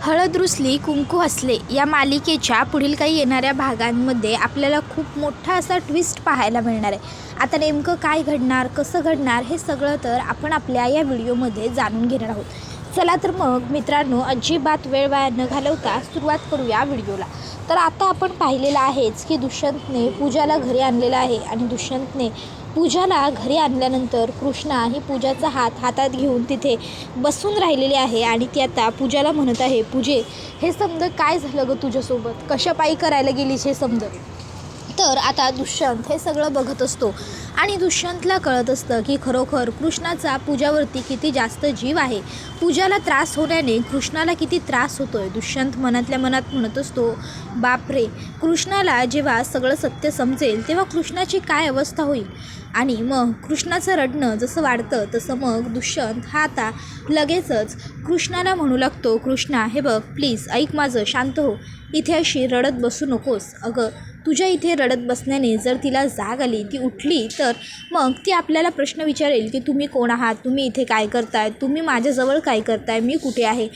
हळद रुसली कुंकू हसले या मालिकेच्या पुढील काही येणाऱ्या भागांमध्ये आपल्याला खूप मोठा असा ट्विस्ट पाहायला मिळणार आहे. आता नेमकं काय घडणार, कसं घडणार हे सगळं तर आपण आपल्या या व्हिडिओमध्ये जाणून घेणार आहोत. चला तर मग मित्रांनो, अजिबात वेळ वाया न घालवता सुरुवात करूया व्हिडिओला. तर आता आपण पाहिलेलं आहेच की दुष्यंतने पूजाला घरी आणलेलं आहे आणि दुष्यंतने पूजाला घरी आणल्यानंतर कृष्णा ही पूजाचा हातात घेऊन तिथे बसून राहिलेली आहे आणि ती आता पूजाला म्हणत आहे, पूजे हे समज काय झालं गं तुझ्यासोबत, कशापायी करायला गेलीस हे समज. तर आता दुष्यंत हे सगळं बघत असतो आणि दुष्यंतला कळत असतं की खरोखर कृष्णाचा पूजावरती किती जास्त जीव आहे. पूजाला त्रास होण्याने कृष्णाला किती त्रास होतो आहे. दुष्यंत मनातल्या मनात म्हणत असतो, बापरे, कृष्णाला जेव्हा सगळं सत्य समजेल तेव्हा कृष्णाची काय अवस्था होईल. आणि मग कृष्णाचं रडणं जसं वाढतं तसं मग दुष्यंत हा आता लगेचच कृष्णाला म्हणू लागतो, कृष्णा हे बघ, प्लीज ऐक माझं, शांत हो, इथे अशी रडत बसू नकोस. अगं तुझ्या इथे रडत बसण्याने जर तिला जाग आली, ती उठली, तर मग ती आपल्याला प्रश्न विचारेल की तुम्ही कोण आहात, तुम्ही इथे काय करताय, तुम्ही माझ्याजवळ काय करताय, मी कुठे आहे.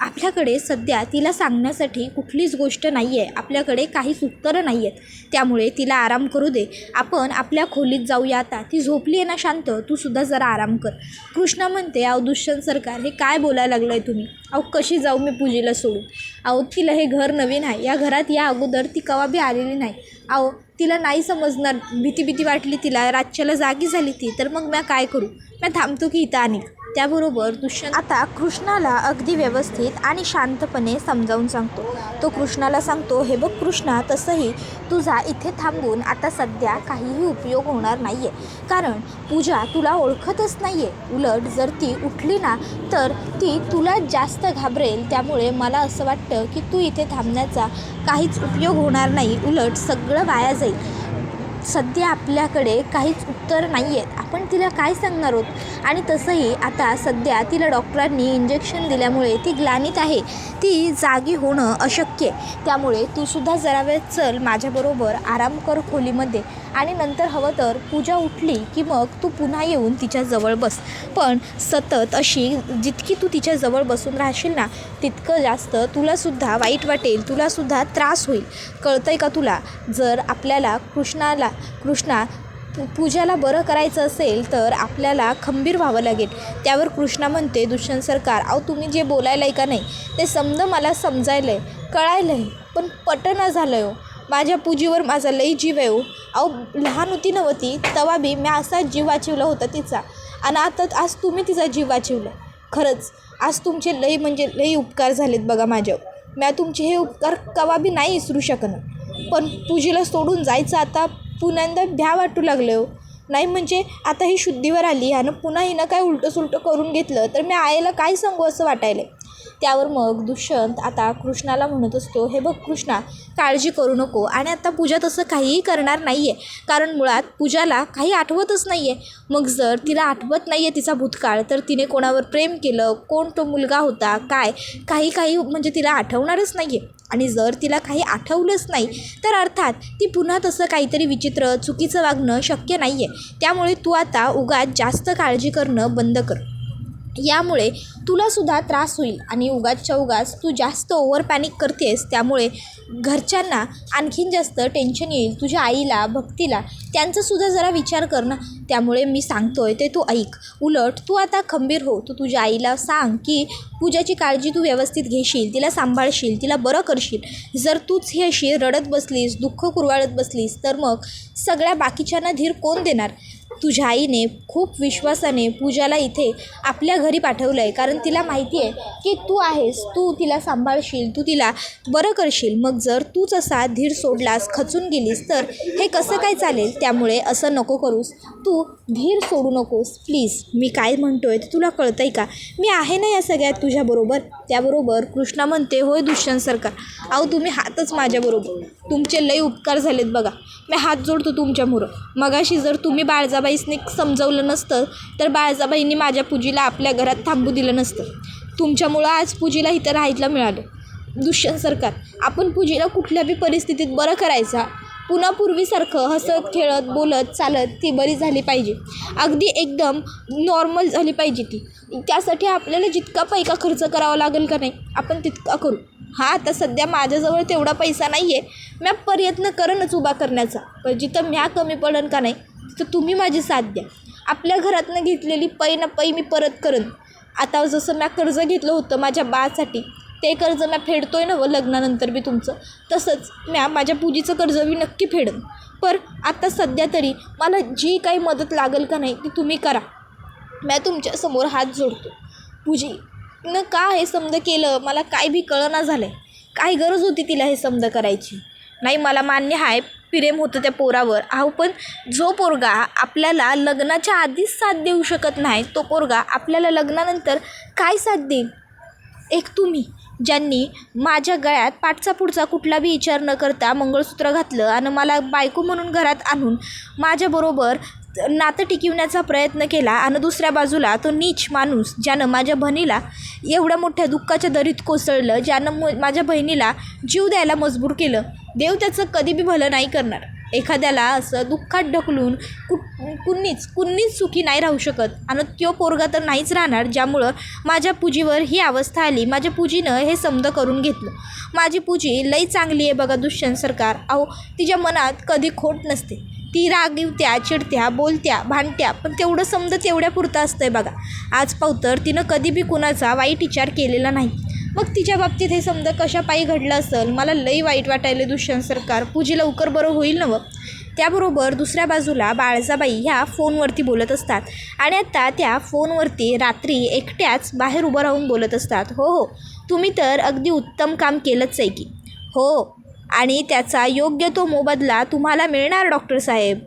आपल्याकडे सध्या तिला सांगण्यासाठी कुठलीच गोष्ट नाही आहे, आपल्याकडे काहीच उत्तरं नाही आहेत. त्यामुळे तिला आराम करू दे, आपण आपल्या खोलीत जाऊया. आता ती झोपली आहे ना शांत, तू सुद्धा जरा आराम कर. कृष्णा म्हणते, अहो दुष्यंत सरकार, हे काय बोलायला लागलं आहे तुम्ही. अहो कशी जाऊ मी पूजेला सोडून. अहो तिला हे घर नवीन आहे, या घरात या अगोदर ती कवा बी आलेली नाही. अहो तिला नाही समजणार, भीती वाटली तिला, रातच्याला जागी झाली ती, तर मग मी काय करू, मी थांबतो की इथं आणि. त्याबरोबर दुष्यंत आता कृष्णाला अगदी व्यवस्थित आणि शांतपणे समजावून सांगतो. तो कृष्णाला सांगतो, हे बघ कृष्णा, तसंही तुझा इथे थांबून आता सध्या काहीही उपयोग होणार नाही आहे, कारण पूजा तुला ओळखतच नाही आहे. उलट जर ती उठली ना तर ती तुला जास्त घाबरेल. त्यामुळे मला असं वाटतं की तू इथे थांबण्याचा काहीच उपयोग होणार नाही, उलट सगळं वाया जाईल. सध्या आपल्याकडे काहीच उत्तर नाही आहेत, आपण तिला काय सांगणार आहोत. आणि तसंही आता सध्या तिला डॉक्टरांनी इंजेक्शन दिल्यामुळे ती ग्लानीत आहे, ती जागी होणं अशक्य आहे. त्यामुळे तूसुद्धा जरा वेळ चल माझ्याबरोबर, आराम कर खोलीमध्ये, आणि नंतर हवं तर पूजा उठली की मग तू पुन्हा येऊन तिच्याजवळ बस. पण सतत अशी जितकी तू तिच्याजवळ बसून राहशील ना, तितकं जास्त तुलासुद्धा वाईट वाटेल, तुलासुद्धा त्रास होईल. कळतं आहे का तुला. जर आपल्याला कृष्णा पूजाला बरं करायचं असेल तर आपल्याला खंबीर व्हावं लागेल. त्यावर कृष्णा म्हणते, दुष्यंत सरकार, अहो तुम्ही जे बोलायला आहे का नाही ते समजा मला समजायलं आहे, कळायलं आहे, पण पटना झालं आहे हो. माझ्या पूजेवर माझा लई जीव आहे हो. अहो लहान होती नव्हती तेव्हा बी मी असा जीव वाचवला होता तिचा, आणि आता आज तुम्ही तिचा जीव वाचवला. खरंच आज तुमचे लई म्हणजे लई उपकार झालेत बघा माझ्यावर. मी तुमचे हे उपकार कवा बी नाही विसरू शकणार. पण पूजेला सोडून जायचं आता पुन्हा भ्या वाटू लागलं हो. नाही म्हणजे आता ही शुद्धीवर आली आणि पुन्हा हिनं काय उलटं करून घेतलं तर मी आईला काय सांगू असं वाटायलं. त्यावर मग दुष्यंत आता कृष्णाला म्हणत असतो, हे बघ कृष्णा, काळजी करू नको, आणि आता पूजा तसं काहीही करणार नाही आहे, कारण मुळात पूजाला काही आठवतच नाही आहे. मग जर तिला आठवत नाही आहे तिचा भूतकाळ, तर तिने कोणावर प्रेम केलं, कोण तो मुलगा होता, काय काही म्हणजे तिला आठवणारच नाही आहे. आणि जर तिला काही आठवलंच नाही तर अर्थात ती पुन्हा तसं काहीतरी विचित्र चुकीचं वागणं शक्य नाही आहे. त्यामुळे तू आता उगाच जास्त काळजी करणं बंद कर. यामुळे तुलासुद्धा त्रास होईल आणि उगाच तू जास्त ओव्हर पॅनिक करतेस, त्यामुळे घरच्यांना आणखीन जास्त टेन्शन येईल. तुझ्या आईला, भक्तीला, त्यांचासुद्धा जरा विचार कर ना. त्यामुळे मी सांगतोय ते तू ऐक. उलट तू आता खंबीर हो. तू तुझ्या आईला सांग की पूजाची काळजी तू व्यवस्थित घेशील, तिला सांभाळशील, तिला बरं करशील. जर तूच ही अशी रडत बसलीस, दुःख कुरवाळत बसलीस, तर मग सगळ्या बाकीच्यांना धीर कोण देणार. तुझ्या आईने खूप विश्वासाने पूजाला इथे आपल्या घरी पाठवलं आहे, कारण तिला माहिती आहे की तू आहेस, तू तिला सांभाळशील, तू तिला बरं करशील. मग जर तूच असा धीर सोडलास, खचून गेलीस, तर हे कसं काय चालेल. त्यामुळे असं नको करूस, तू धीर सोडू नकोस प्लीज. मी काय म्हणतोय ते तुला कळतं आहे का, मी आहे ना या सगळ्यात तुझ्याबरोबर. त्याबरोबर कृष्णा म्हणते, होय दुष्यंत सरकार, अहो तुम्ही हातच माझ्याबरोबर, तुमचे लई उपकार झालेत बघा, मी हात जोडतो तुमच्यामुळं. मगाशी जर तुम्ही बाळजाबाईसने समजवलं नसतं तर बाळजाबाईंनी माझ्या पूजेला आपल्या घरात थांबू दिलं नसतं. तुमच्यामुळं आज पूजेला इथं राहायला मिळालं. दुष्यंत सरकार, आपण पूजेला कुठल्या बी परिस्थितीत बरं करायचा, पुन्हा पूर्वीसारखं हसत खेळत बोलत चालत ती बरी झाली पाहिजे, अगदी एकदम नॉर्मल झाली पाहिजे ती. त्यासाठी आपल्याला जितका पैसा खर्च करावा लागेल का नाही आपण तितका करू. आता सध्या माझ्याजवळ तेवढा पैसा नाही आहे, मी प्रयत्न करेनच उभा करण्याचा, पण जिथं म्या कमी पडेन का नाही तिथं तुम्ही माझी साथ द्या. आपल्या घरातनं घेतलेली पै ना पै मी परत करेन. आता जसं मी कर्ज घेतलं होतं माझ्या बासाठी, ते कर्ज मी फेडतोय ना लग्नानंतर बी तुमचं, तसंच माझ्या पूजीचं कर्ज बी नक्की फेडेन. पण आता सध्या तरी मला जी काही मदत लागेल का नाही ती तुम्ही करा. मी तुमच्यासमोर हात जोडतो. पूजीनं का हे समज केलं मला काय बी कळना झालं आहे. काय गरज होती तिला हे समज करायची. नाही मला मान्य आहे प्रेम होतं त्या पोरावर, पण जो पोरगा आपल्याला लग्नाच्या आधीच साथ देऊ शकत नाही तो पोरगा आपल्याला लग्नानंतर काय साथ देईल. एक तुम्ही ज्यांनी माझ्या गळ्यात पाठचा पुढचा कुठला बी विचार न करता मंगळसूत्र घातलं आणि मला बायको म्हणून घरात आणून माझ्याबरोबर नातं टिकवण्याचा प्रयत्न केला, आणि दुसऱ्या बाजूला तो नीच माणूस ज्यानं माझ्या बहिणीला एवढ्या मोठ्या दुःखाच्या दरीत कोसळलं, ज्यानं माझ्या बहिणीला जीव द्यायला मजबूर केलं. देव त्याचं कधी बी भलं नाही करणार. एखाद्याला असं दुःखात ढकलून कुणीच सुखी नाही राहू शकत, आणि तो पोरगा तर नाहीच राहणार ज्यामुळं माझ्या पूजीवर ही अवस्था आली. माझ्या पूजीनं हे समज करून घेतलं. माझी पूजी लई चांगली आहे बघा दुष्यंत सरकार. तिच्या मनात कधी खोट नसते. ती रागवत्या, चिडत्या, बोलत्या, भांडत्या, पण तेवढं समज तेवढ्या पुरतं असतंय बघा. आज पावतर तिनं कधी बी कुणाचा वाईट विचार केलेला नाही. मग तिच्या बाबतीत हे समज कशा पायी घडलं असेल मला लई वाईट वाटायला दुष्यंत सरकार. पूजी लवकर बरं होईल ना. त्याबरोबर दुसऱ्या बाजूला बाळजाबाई ह्या फोनवरती बोलत असतात, आणि आता त्या फोनवरती रात्री एकट्याच बाहेर उभं राहून बोलत असतात. हो तुम्ही तर अगदी उत्तम काम केलंच आहे की. हो, आणि त्याचा योग्य तो मोबदला तुम्हाला मिळणार डॉक्टर साहेब.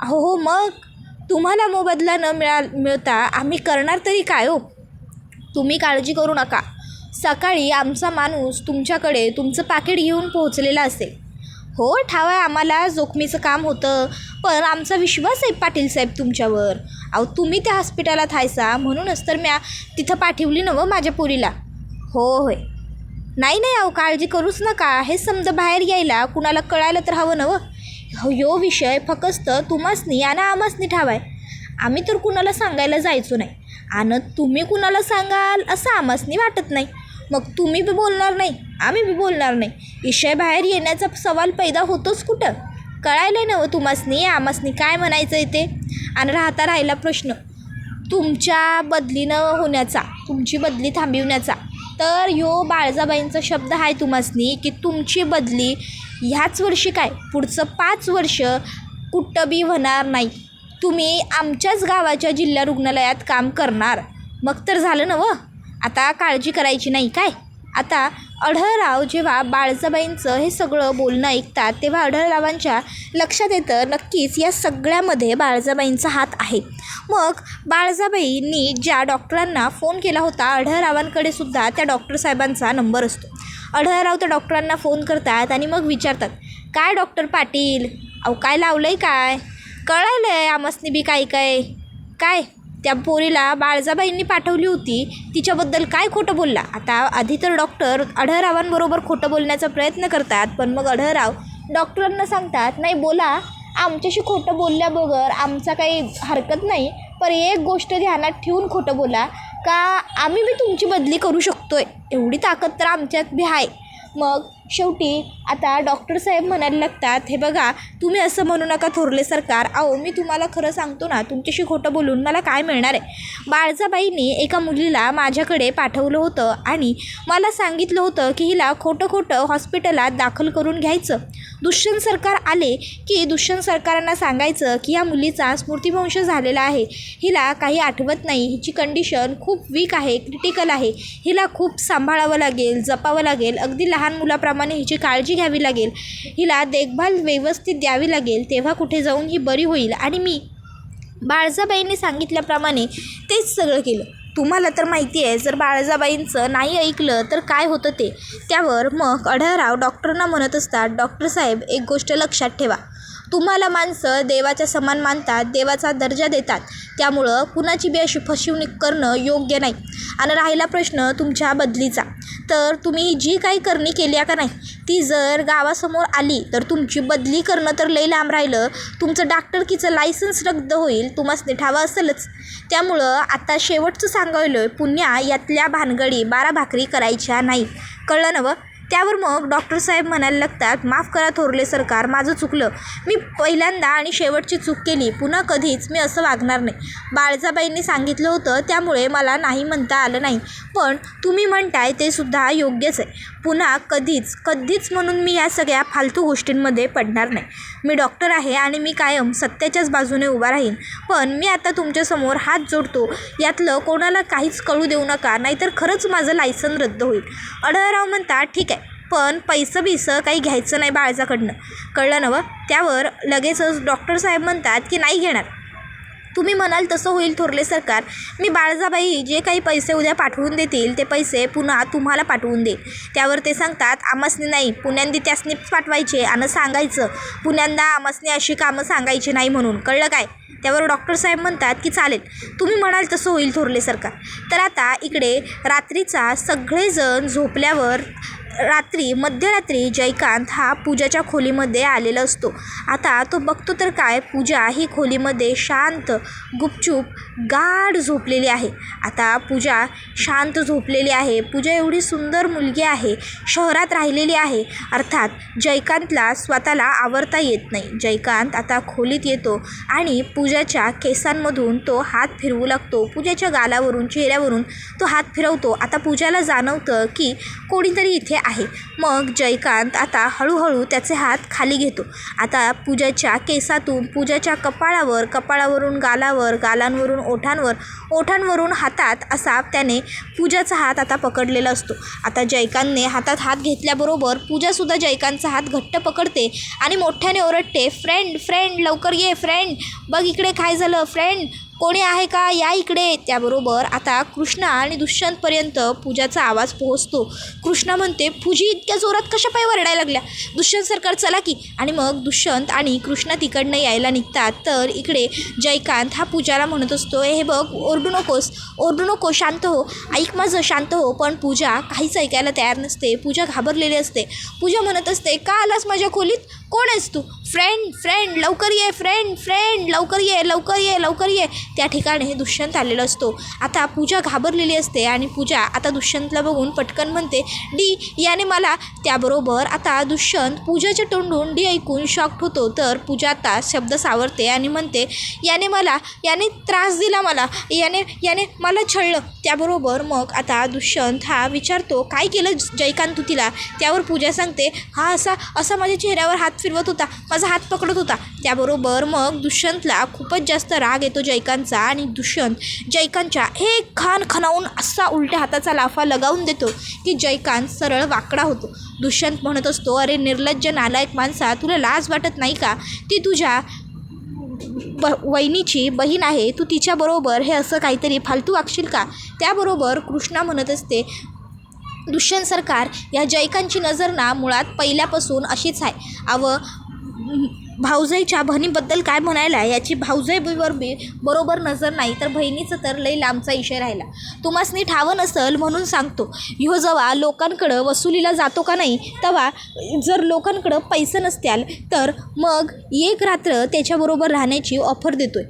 हो मग तुम्हाला मोबदला न मिळता आम्ही करणार तरी काय हो. तुम्ही काळजी करू नका. सकाळी आमचा माणूस तुमच्याकडे तुमचं पाकीट घेऊन पोहोचलेला असेल. हो ठावा आम्हाला जोखमीचं काम होतं, पण आमचा विश्वास आहे पाटील साहेब तुमच्यावर. तुम्ही त्या हॉस्पिटलात हायसा म्हणूनच तर मी तिथं पाठवली नवं माझ्या पोरीला. होय नाही काळजी करूच नका. हे समजा बाहेर यायला कुणाला कळायला तर हवं नवं. ह्यो विषय फक्त तुम्हासनी आणि आम्हासनी ठावाय. आम्ही तर कुणाला सांगायला जायचो नाही, आणि तुम्ही कुणाला सांगाल असं आम्हासनी वाटत नाही. मग तुम्ही बी बोलणार नाही, आम्ही बी बोलणार नाही. विषय बाहेर येण्याचा सवाल पैदा होतोच कुठं. कळायला नवं तुम्हासनी आम्हासनी काय म्हणायचं आहे ते. आणि राहिला प्रश्न तुमच्या बदलीनं होण्याचा, तुमची बदली थांबविण्याचा, तर ह्यो बाळजाबाईंचा शब्द आहे तुम्हासनी की तुमची बदली ह्याच वर्षी काय पुढचं 5 वर्ष कुठं बी होणार नाही. तुम्ही आमच्याच गावाच्या जिल्हा रुग्णालयात काम करणार. मग तर झालं ना आता काळजी करायची नाही काय. आता आढळराव जेव्हा बाळजाबाईंचं हे सगळं बोलणं ऐकतात तेव्हा आढळरावांच्या लक्षात येतं नक्कीच या सगळ्यामध्ये बाळजाबाईंचा हात आहे. मग बाळजाबाईंनी ज्या डॉक्टरांना फोन केला होता आढळरावांकडे सुद्धा त्या डॉक्टर साहेबांचा नंबर असतो. आढळराव त्या डॉक्टरांना फोन करतात आणि मग विचारतात, काय डॉक्टर पाटील काय लावलं आहे, काय कळालं आहे आम्हासनी बी काय त्या पोरीला बाळजाबाईंनी पाठवली होती तिच्याबद्दल काय खोटं बोलला. आता आधी तर डॉक्टर आढळरावांबरोबर खोटं बोलण्याचा प्रयत्न करतात, पण मग आढळराव डॉक्टरांना सांगतात, नाही बोला आमच्याशी खोटं बोलल्याबरोबर आमचा काही हरकत नाही, पण एक गोष्ट ध्यानात ठेवून खोटं बोला का आम्ही बी तुमची बदली करू शकतोय, एवढी ताकद तर आमच्यात बी आहे. मग शेवटी आता डॉक्टर साहेब म्हणायला लागतात, हे बघा तुम्ही असं म्हणू नका थोरले सरकार. मी तुम्हाला खरं सांगतो ना, तुमच्याशी खोटं बोलून मला काय मिळणार आहे. बाळजाबाईंनी एका मुलीला माझ्याकडे पाठवलं होतं आणि मला सांगितलं होतं की हिला खोटं हॉस्पिटलात दाखल करून घ्यायचं. दुष्यंत सरकार आले की दुष्यंत सरकारांना सांगायचं की या मुलीचा स्मृतिभ्रंश झालेला आहे, हिला काही आठवत नाही, हिची कंडिशन खूप वीक आहे, क्रिटिकल आहे, हिला खूप सांभाळावं लागेल, जपावं लागेल, अगदी लहान मुलाप्रमाणे हिची काळजी घ्यावी लागेल, हिला देखभाल व्यवस्थित द्यावी लागेल, तेव्हा कुठे जाऊन ही बरी होईल. आणि मी बाळजाबाईंनी सांगितल्याप्रमाणे तेच सगळं केलं. तुम्हाला तर माहिती आहे जर बाळजाबाईंचं नाही ऐकलं तर काय होतं ते. त्यावर मग आढळराव डॉक्टरांना म्हणत असतात, डॉक्टर साहेब एक गोष्ट लक्षात ठेवा, तुम्हाला माणसं देवाच्या समान मानतात, देवाचा दर्जा देतात, त्यामुळं कुणाची बी अशी फसवणूक करणं योग्य नाही. आणि राहिला प्रश्न तुमच्या बदलीचा, तर तुम्ही जी काही करणी केली आहे का नाही, ती जर गावासमोर आली तर तुमची बदली करणं तर लई लांब राहिलं, तुमचं डॉक्टरकीचं लायसन्स रद्द होईल, तुम्हाला ठावं असेलच. त्यामुळं आता शेवटचं सांगायलोय, पुण्या यातल्या भानगडी 12 भाकरी करायच्या नाही, कळलं ना व? त्यावर मग डॉक्टर साहेब म्हणायला लागतात, माफ करा थोरले सरकार, माझं चुकलं, मी पहिल्यांदा आणि शेवटची चूक केली, पुन्हा कधीच मी असं वागणार नाही. बाळजाबाईंनी सांगितलं होतं त्यामुळे मला नाही म्हणता आलं नाही, पण तुम्ही म्हणताय ते सुद्धा योग्यच आहे. पुन्हा कधीच म्हणून मी ह्या सगळ्या फालतू गोष्टींमध्ये पडणार नाही. मी डॉक्टर आहे आणि मी कायम सत्याच्याच बाजूने उभा राहीन. पण मी आता तुमच्यासमोर हात जोडतो, यातलं कोणाला काहीच कळू देऊ नका, नाहीतर खरंच माझं लायसन रद्द होईल. अढळराव म्हणतात, ठीक आहे, पण पैसं काही घ्यायचं नाही बाळजाकडनं, कळलं ना व? त्यावर लगेचच डॉक्टर साहेब म्हणतात की नाही घेणार. तुम्ही म्हणाल तसं होईल थोरले सरकार, मी बाळजाबाई जे काही पैसे उद्या पाठवून देतील ते पैसे पुन्हा तुम्हाला पाठवून देईल. त्यावर ते सांगतात, आमासनी नाही, पुण्यांदी त्यासनीच पाठवायचे आणि सांगायचं पुण्यांदा आमासनी अशी कामं सांगायची नाही म्हणून, कळलं काय? त्यावर डॉक्टर साहेब म्हणतात की चालेल, तुम्ही म्हणाल तसं होईल थोरले सरकार. तर आता इकडे रात्रीचा सगळेजण झोपल्यावर मध्यरात्री जयकांत हा पूजाच्या खोलीमध्ये आलेला असतो. आता तो बघतो तर काय, पूजा ही खोलीमध्ये शांत गुपचूप गाढ झोपलेली आहे. आता पूजा शांत झोपलेली आहे. पूजा एवढी सुंदर मुलगी आहे, शहरात राहिलेली आहे, अर्थात जयकांतला स्वतःला आवरता येत नाही. जयकांत आता खोलीत येतो आणि पूजाच्या केसांमधून तो हात फिरवू लागतो. पूजाच्या गालावरून चेहऱ्यावरून तो हात फिरवतो. आता पूजाला जाणवतं की कोणीतरी इथे आहे. मग जयकांत आता हळूहळू त्याचे हात खाली घेतो. आता पूजाच्या केसातून पूजाच्या कपाळावरून गालावर, गालांवरून ओठांवरून हातात असा त्याने पूजाचा हात आता पकडलेला असतो. आता जयकांतने हातात हात घेतल्याबरोबर पूजासुद्धा जयकांतचा हात घट्ट पकडते आणि मोठ्याने ओरडते, फ्रेंड लवकर ये, फ्रेंड बघ इकडे काय झालं, फ्रेंड कोणी आहे का, या इकडे. त्याबरोबर आता कृष्णा आणि दुष्यंतपर्यंत पूजाचा आवाज पोहोचतो. कृष्णा म्हणते, पूजी इतक्या जोरात कशा पाय वरडायला लागल्या, दुष्यंत सरकार चला की. आणि मग दुष्यंत आणि कृष्णा तिकडनं यायला निघतात. तर इकडे जयकांत हा पूजाला म्हणत असतो, हे बघ, ओरडू नको, शांत हो, ऐक माझं, शांत हो. पण पूजा काहीच ऐकायला तयार नसते. पूजा घाबरलेली असते. पूजा म्हणत असते, का आलास माझ्या खोलीत, कोण आहेस तू, फ्रेंड लवकर ये, फ्रेंड लवकर ये. त्या ठिकाणी दुष्यंत आलेला असतो. आता पूजा घाबरलेली असते आणि पूजा आता दुष्यंतला बघून पटकन म्हणते, डी याने मला. त्याबरोबर आता दुष्यंत पूजाच्या तोंडून डी ऐकून शॉक्ड होतो. तर पूजा आता शब्द सावरते आणि म्हणते, याने त्रास दिला मला, याने मला छळलं. त्याबरोबर मग आता दुष्यंत हा विचारतो, काय केलं जयकांत तू तिला. त्यावर पूजा सांगते, हा असा माझ्या चेहऱ्यावर हात फिरवत होता, माझा हात पकडत होता. त्याबरोबर मग दुष्यंतला खूपच जास्त राग येतो जयकांतचा आणि दुष्यंत जयकांतच्या एक खान खणावून असा उलट्या हाताचा लाफा लगावून देतो की जयकांत सरळ वाकडा होतो. दुष्यंत म्हणत असतो, अरे निर्लज्ज नालायक माणसा, तुला लाज वाटत नाही का, ती तुझ्या वहिनीची बहीण आहे, तू तिच्याबरोबर हे असं काहीतरी फालतू वागशील का. त्याबरोबर कृष्णा म्हणत असते, दुष्यंत सरकार, या जयकांतची नजर ना मुळात पहिल्यापासून अशीच आहे. भाऊजाईच्या बहिणीबद्दल काय म्हणायला, याची भाऊजाईवर बरोबर नजर नाही, तर बहिणीचं तर लई लांबचा इशा राहिला. तुम्हासनी ठावं नसल म्हणून सांगतो, ह्यो जेव्हा लोकांकडं वसुलीला जातो का नाही, तेव्हा जर लोकांकडं पैसे नसत्याल तर मग एक रात्र त्याच्याबरोबर राहण्याची ऑफर देतोय.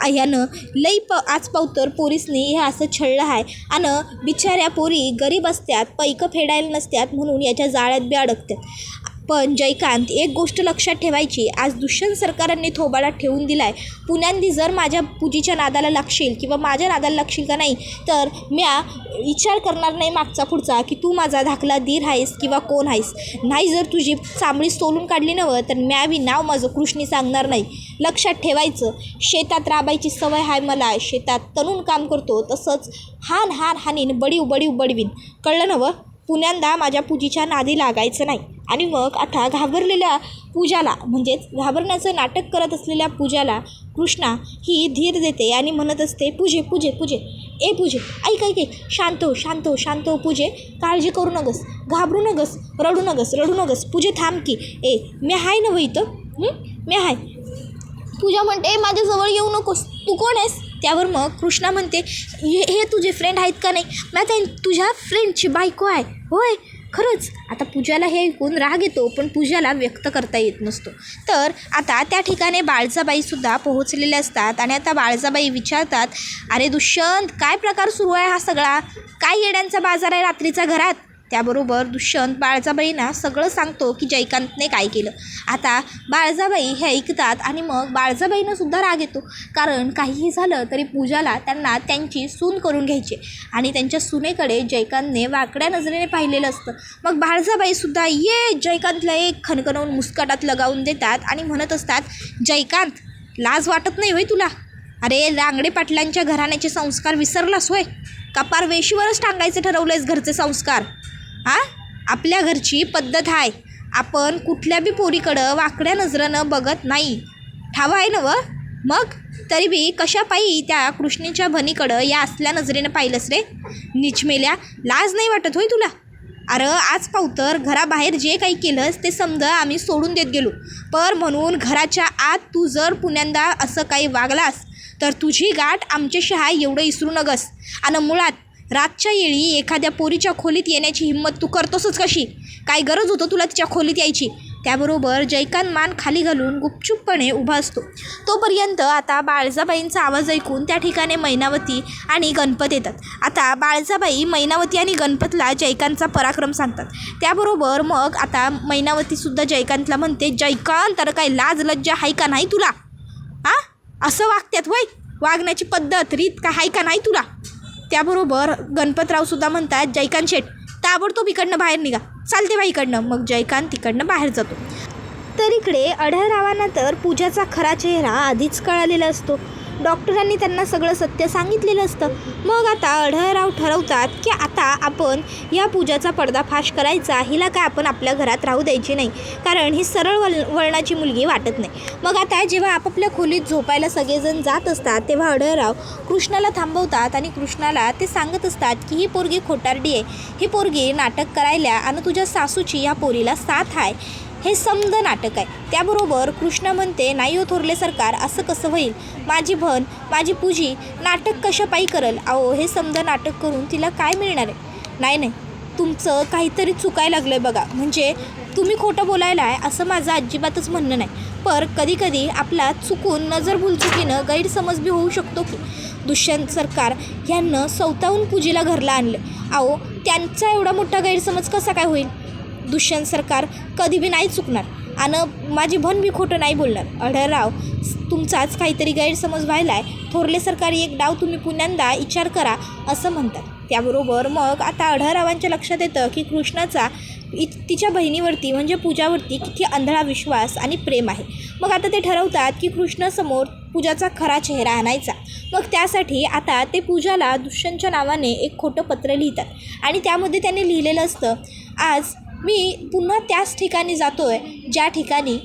ह्यानं लई आज पावतर पोरीसनी हे असं छळलं आहे आणि बिचाऱ्या पोरी गरीब असतात, पैकं फेडायला नसतात म्हणून याच्या जाळ्यात बी अडकतात. पण जयकांत, एक गोष्ट लक्षात ठेवायची, आज दुष्यंत सरकारांनी थोबाडा ठेवून दिला आहे. पुण्यांदी जर माझ्या पूजीच्या नादाला लागशील किंवा माझ्या नादाला लागशील का नाही, तर म्या विचार करणार नाही मागचा पुढचा की तू माझा धाकला दीर आहेस किंवा कोण आहेस. नाही जर तुझी चांबडी सोलून काढली नवं तर म्या बी नाव माझं कृष्णी सांगणार नाही. लक्षात ठेवायचं, शेतात राबायची सवय आहे मला, शेतात तणून काम करतो, तसंच हानीन बडीवीन, कळलं नवं. पुण्यांदा माझ्या पूजीच्या नादी लागायचं नाही. आणि मग आता घाबरलेल्या पूजाला, म्हणजेच घाबरण्याचं नाटक करत असलेल्या पूजाला कृष्णा ही धीर देते आणि म्हणत असते, पूजे ए पूजे, ऐक, शांत हो पूजे, काळजी करू नगस, घाबरू नगस, रडू नगस, पूजे थांब की, मी हाय नव्ह इथं, मी आहे. पूजा म्हणते माझ्याजवळ येऊ नकोस, तू कोण आहेस? त्यावर मग कृष्णा म्हणते हे तुझे फ्रेंड आहेत का नाही? मी आता तुझ्या फ्रेंडची बायको आहे. होय खरंच? आता पूजाला हे ऐकून राग येतो, पण पूजाला व्यक्त करता येत नसतो. तर आता त्या ठिकाणी बाळजाबाईसुद्धा पोहोचलेले असतात आणि आता बाळजाबाई विचारतात, अरे दुष्यंत, काय प्रकार सुरू आहे हा सगळा? काय येड्यांचा बाजार आहे रात्रीचा घरात? त्याबरोबर दुष्यंत बाळजाबाईंना सगळं सांगतो की जयकांतने काय केलं. आता बाळजाबाई हे ऐकतात आणि मग बाळजाबाईंना सुद्धा राग येतो, कारण काहीही झालं तरी पूजाला त्यांना त्यांची सून करून घ्यायची आणि त्यांच्या सुनेकडे जयकांतने वाकड्या नजरेने पाहिलेलं असतं. मग बाळजाबाईसुद्धा जयकांतला एक खणखणवून मुस्कटात लगावून देतात आणि म्हणत असतात, जयकांत, लाज वाटत नाही होय तुला? अरे रांगडे पाटलांच्या घराण्याचे संस्कार विसरलास होय? कपार वेशीवरच टांगायचे ठरवलेस घरचे संस्कार? आपल्या घरची पद्धत आहे, आपण कुठल्या बी पोरीकडं वाकड्या नजरेनं बघत नाही, ठावं आहे ना व? मग तरी बी कशापायी त्या कृष्णीच्या भनीकडं या असल्या नजरेनं पाहिलंस रे? निचमेल्या, लाज नाही वाटत होय तुला? अरे आज पावतर घराबाहेर जे काही केलंस ते समजा आम्ही सोडून देत गेलो, पर म्हणून घराच्या आत तू जर पुण्यांदा असं काही वागलास तर तुझी गाठ आमच्याशी आहे एवढं इसरू नगस. आणि मुळात रातच्या येळी एखाद्या पोरीच्या खोलीत येण्याची हिंमत तू करतोसच कशी? काय गरज होतं तुला तिच्या खोलीत यायची? त्याबरोबर जयकांत मान खाली घालून गुपचूपपणे उभा असतो. तोपर्यंत आता बाळजाबाईंचा आवाज ऐकून त्या ठिकाणी मैनावती आणि गणपत येतात. आता बाळजाबाई मैनावती आणि गणपतला जयकांतचा पराक्रम सांगतात. त्याबरोबर मग आता मैनावतीसुद्धा जयकांतला म्हणते, जयकांत, तर काय लाज लज्जा आहे का नाही तुला? असं वागत्यात होय? वागण्याची पद्धत रीत काय आहे का नाही तुला? त्याबरोबर गणपतरावसुद्धा म्हणतात, जयकांत शेठ, ताबडतोब इकडनं बाहेर निघा. चालते बाई इकडनं. मग जयकांत तिकडनं बाहेर जातो. तर इकडे अढळरावांना तर पूजाचा खरा चेहरा आधीच कळालेला असतो. डॉक्टरांनी त्यांना सगळं सत्य सांगितलेलं असतं. मग आता अढळराव ठरवतात की आता आपण या पूजाचा पर्दाफाश करायचा, हिला काय आपण आपल्या घरात राहू द्यायची नाही, कारण ही सरळ वळणाची मुलगी वाटत नाही. मग आता जेव्हा आपापल्या खोलीत झोपायला सगळेजण जात असतात तेव्हा अढळराव कृष्णाला थांबवतात आणि कृष्णाला ते सांगत असतात की ही पोरगी खोटारडी आहे, ही पोरगी नाटक करायला आणि तुझ्या सासूची या पोरीला साथ आहे, हे समद नाटक आहे. त्याबरोबर कृष्णा म्हणते, नाही हो थोरले सरकार, असं कसं होईल? माझी बहन, माझी पूजी नाटक कशापायी करल? अहो हे समद नाटक करून तिला काय मिळणार आहे? नाही, तुमचं काहीतरी चुकायला लागलं आहे बघा. म्हणजे तुम्ही खोटं बोलायला आहे असं माझं अजिबातच म्हणणं नाही, पर कधीकधी आपला चुकून नजर भुलचुकीनं गैरसमज बी होऊ शकतो की. दुष्यंत सरकार यांनं स्वतःहून पूजेला घरला आणलं. अहो त्यांचा एवढा मोठा गैरसमज कसा काय होईल? दुष्यंत सरकार कधी बी नाही चुकणार आणि माझी बहीण बी खोटं नाही बोलणार. अढळराव, तुमचाच काहीतरी गैरसमज व्हायला आहे. थोरले सरकार, एक डाव तुम्ही पुण्यांदा विचार करा, असं म्हणतात. त्याबरोबर मग आता अढळरावांच्या लक्षात येतं की कृष्णाचा तिच्या बहिणीवरती म्हणजे पूजावरती किती आंधळा विश्वास आणि प्रेम आहे. मग आता ते ठरवतात की कृष्णासमोर पूजाचा खरा चेहरा आणायचा. मग त्यासाठी आता ते पूजाला दुष्यंतच्या नावाने एक खोटं पत्र लिहितात आणि त्यामध्ये त्यांनी लिहिलेलं असतं, आज मी पुन्हा त्याच ठिकाणी जातो आहे ज्या ठिकाणी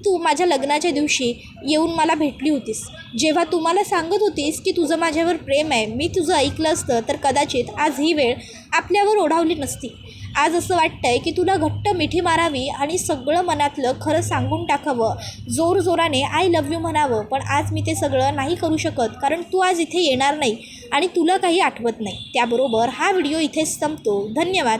तू माझ्या लग्नाच्या दिवशी येऊन मला भेटली होतीस. जेव्हा तू मला सांगत होतीस की तुझं माझ्यावर प्रेम आहे, मी तुझं ऐकलं असतं तर कदाचित आज ही वेळ आपल्यावर ओढावली नसती. आज असं वाटतं आहे की तुला घट्ट मिठी मारावी आणि सगळं मनातलं खरं सांगून टाकावं, जोरजोराने आय लव्ह यू म्हणावं. पण आज मी ते सगळं नाही करू शकत, कारण तू आज इथे येणार नाही आणि तुला काही आठवत नाही. त्याबरोबर हा व्हिडिओ इथेच संपतो. धन्यवाद.